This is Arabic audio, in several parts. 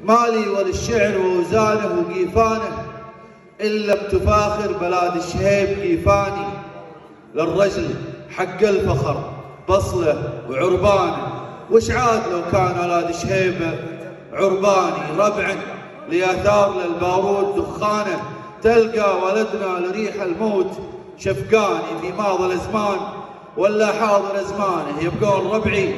مالي وللشعر ووزانه وقيفانه إلا بتفاخر بلاد الشهيب قيفاني. للرجل حق الفخر بصله وعربانه، وش عاد لو كان ولاد شهيب عرباني. ربع لياثار للبارود دخانه، تلقى ولدنا لريح الموت شفقاني. في ماضي الازمان ولا حاضر ازمانه، يبقون ربعي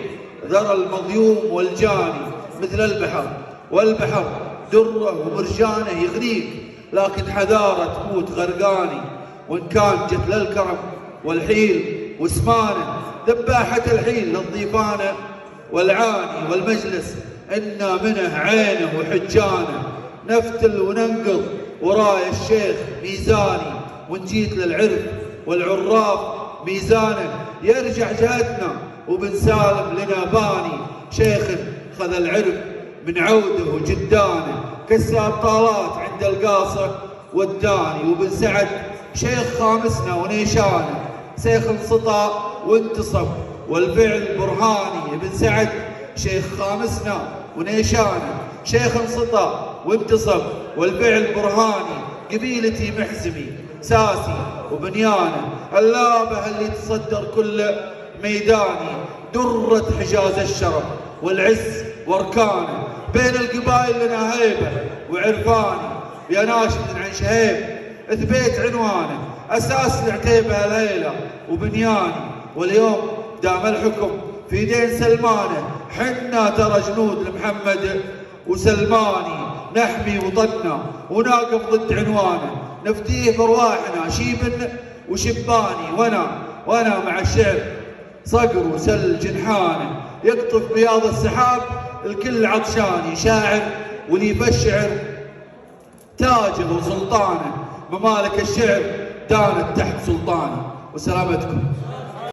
ذرى المظيوم والجاني. مثل البحر والبحر دره ومرجانه يغريك، لكن حذاره تموت غرقاني. وان كان جت للكرم والحيل وسمانه، ذباحة الحيل للضيفانه والعاني. والمجلس إنا منه عينه وحجانه، نفتل وننقض وراي الشيخ ميزاني. وان جيت للعرف والعراف ميزانه، يرجع جهتنا وبن سالم لنا باني. شيخ خذ العرف من عوده وجدانه، كساب طالات عند القاصة والداني. وبن سعد شيخ خامسنا ونيشانه، شيخ انسطى وانتصب والفعل برهاني. ابن سعد شيخ خامسنا ونيشانه، شيخ انسطى وانتصب والفعل برهاني. قبيلتي محزمي ساسي وبنيانه، اللابه اللي تصدر كل ميداني. درة حجاز الشرف والعز واركانه، بين القبائل لنا هيبه وعرفاني. يا ناشد عن شهيب اثبيت عنوانه، اساس العتيبه الليله وبنياني. واليوم دام الحكم في دين سلمانه، حنا ترى جنود لمحمد وسلماني. نحمي وطننا وناقف ضد عنوانه، نفتيه برواحنا شيب وشباني. وانا مع الشعر صقر وسل جنحانه، يقطف بياض السحاب الكل عطشاني. شاعر ولي بالشعر تاجه وسلطانه، ممالك الشعر دانت تحت سلطاني. وسلامتكم.